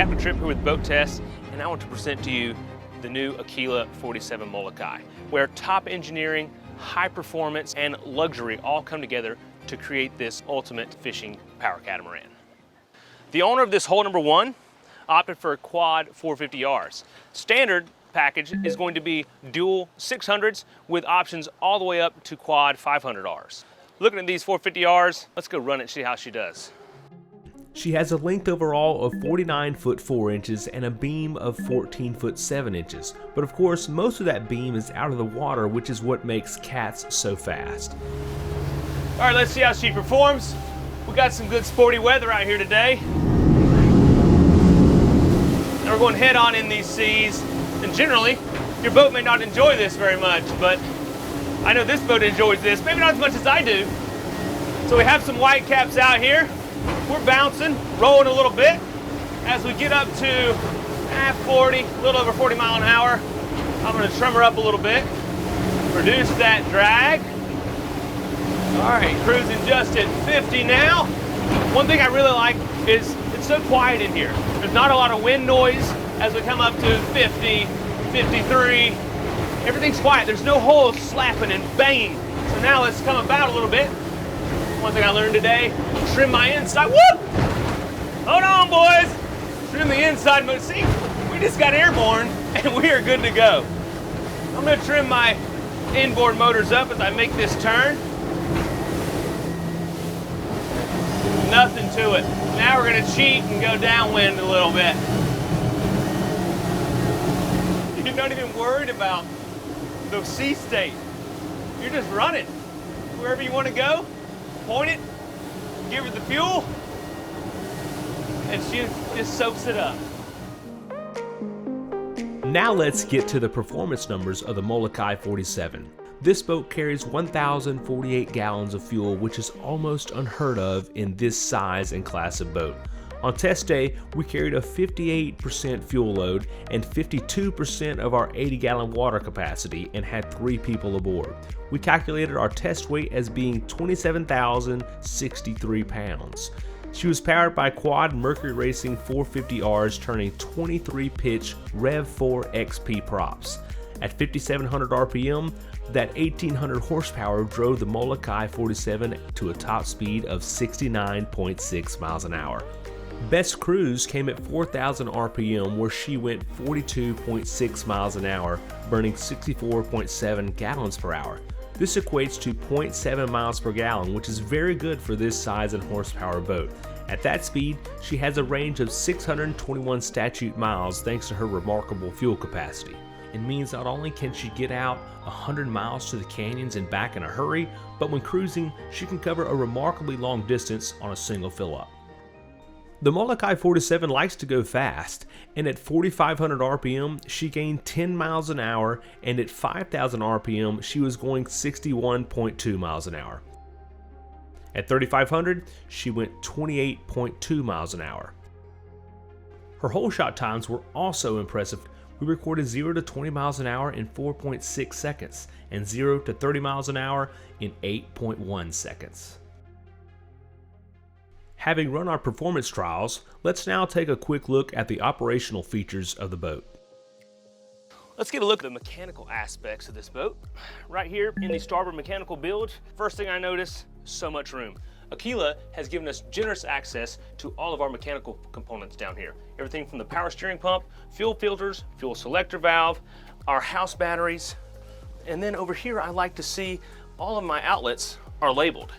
Captain Trip here with Boat Test, and I want to present to you the new Aquila 47 Molokai, where top engineering, high performance, and luxury all come together to create this ultimate fishing power catamaran. The owner of this hull number one opted for quad 450Rs. Standard package is going to be dual 600s with options all the way up to quad 500Rs. Looking at these 450Rs, let's go run it and see how she does. She has a length overall of 49 foot 4 inches and a beam of 14 foot 7 inches. But of course, most of that beam is out of the water, which is what makes cats so fast. All right, let's see how she performs. We got some good sporty weather out here today. And we're going head on in these seas. And generally, your boat may not enjoy this very much, but I know this boat enjoys this, maybe not as much as I do. So we have some white caps out here. We're bouncing, rolling a little bit. As we get up to 40, a little over 40 mile an hour, I'm gonna trim her up a little bit, reduce that drag. All right, cruising just at 50 now. One thing I really like is it's so quiet in here. There's not a lot of wind noise as we come up to 50, 53. Everything's quiet. There's no holes slapping and banging. So now let's come about a little bit. One thing I learned today, trim my inside. Whoop! Hold on, boys. Trim the inside, but see, we just got airborne and we are good to go. I'm gonna trim my inboard motors up as I make this turn. Nothing to it. Now we're gonna cheat and go downwind a little bit. You're not even worried about the sea state. You're just running. Wherever you want to go, point it, give her the fuel, and she just soaks it up. Now let's get to the performance numbers of the Molokai 47. This boat carries 1,048 gallons of fuel, which is almost unheard of in this size and class of boat. On test day, we carried a 58% fuel load and 52% of our 80-gallon water capacity and had 3 people aboard. We calculated our test weight as being 27,063 pounds. She was powered by quad Mercury Racing 450Rs turning 23 pitch Rev 4 XP props. At 5,700 RPM, that 1,800 horsepower drove the Molokai 47 to a top speed of 69.6 miles an hour. Best cruise came at 4,000 RPM, where she went 42.6 miles an hour, burning 64.7 gallons per hour. This equates to 0.7 miles per gallon, which is very good for this size and horsepower boat. At that speed, she has a range of 621 statute miles thanks to her remarkable fuel capacity. It means not only can she get out 100 miles to the canyons and back in a hurry, but when cruising, she can cover a remarkably long distance on a single fill-up. The Molokai 47 likes to go fast, and at 4,500 RPM, she gained 10 miles an hour, and at 5,000 RPM, she was going 61.2 miles an hour. At 3,500, she went 28.2 miles an hour. Her hole shot times were also impressive. We recorded 0 to 20 miles an hour in 4.6 seconds, and 0 to 30 miles an hour in 8.1 seconds. Having run our performance trials, let's now take a quick look at the operational features of the boat. Let's get a look at the mechanical aspects of this boat. Right here in the starboard mechanical bilge, first thing I notice, so much room. Aquila has given us generous access to all of our mechanical components down here. Everything from the power steering pump, fuel filters, fuel selector valve, our house batteries, and then over here I like to see all of my outlets are labeled.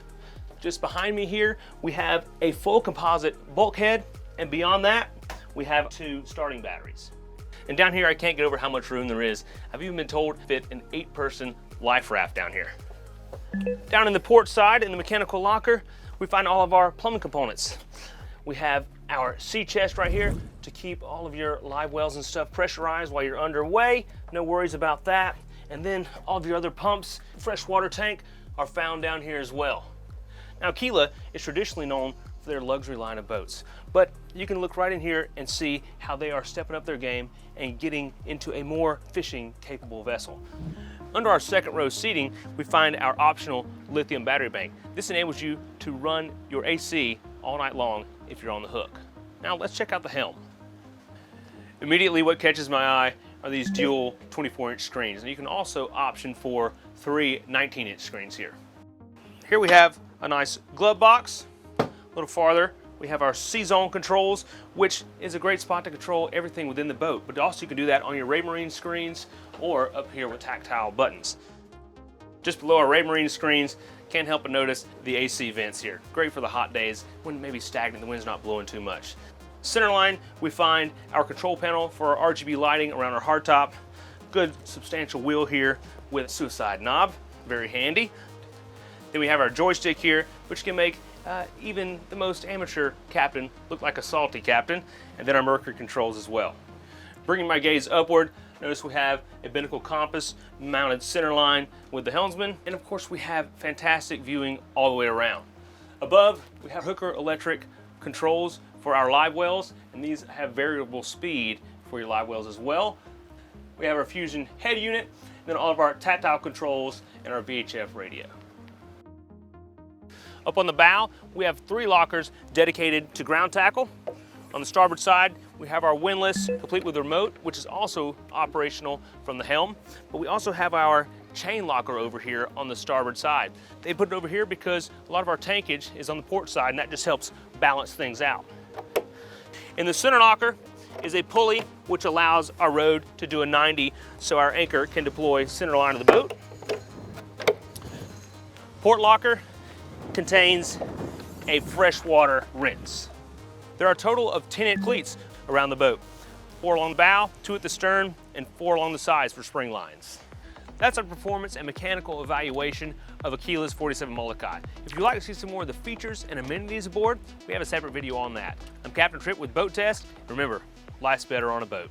Just behind me here, we have a full composite bulkhead, and beyond that, we have 2 starting batteries. And down here, I can't get over how much room there is. I've even been told to fit an 8-person life raft down here. Down in the port side, in the mechanical locker, we find all of our plumbing components. We have our sea chest right here to keep all of your live wells and stuff pressurized while you're underway. No worries about that. And then all of your other pumps, freshwater tank, are found down here as well. Now, Aquila is traditionally known for their luxury line of boats, but you can look right in here and see how they are stepping up their game and getting into a more fishing capable vessel. Under our second row seating, we find our optional lithium battery bank. This enables you to run your AC all night long if you're on the hook. Now let's check out the helm. Immediately what catches my eye are these dual 24-inch screens, and you can also option for 3 19-inch screens here. Here we have a nice glove box. A little farther, we have our C-zone controls, which is a great spot to control everything within the boat, but also you can do that on your Raymarine screens or up here with tactile buttons. Just below our Raymarine screens, can't help but notice the AC vents here. Great for the hot days when maybe stagnant, the wind's not blowing too much. Centerline, we find our control panel for our RGB lighting around our hardtop. Good substantial wheel here with a suicide knob, very handy. Then we have our joystick here, which can make even the most amateur captain look like a salty captain, and then our Mercury controls as well. Bringing my gaze upward, notice we have a binnacle compass mounted centerline with the helmsman, and of course we have fantastic viewing all the way around. Above, we have Hooker electric controls for our live wells, and these have variable speed for your live wells as well. We have our Fusion head unit, and then all of our tactile controls and our VHF radio. Up on the bow, we have 3 lockers dedicated to ground tackle. On the starboard side, we have our windlass, complete with remote, which is also operational from the helm. But we also have our chain locker over here on the starboard side. They put it over here because a lot of our tankage is on the port side, and that just helps balance things out. In the center locker is a pulley which allows our rode to do a 90 so our anchor can deploy center line of the boat. Port locker contains a freshwater rinse. There are a total of 10 cleats around the boat. 4 along the bow, 2 at the stern, and 4 along the sides for spring lines. That's our performance and mechanical evaluation of Aquila's 47 Molokai. If you'd like to see some more of the features and amenities aboard, we have a separate video on that. I'm Captain Tripp with Boat Test. Remember, life's better on a boat.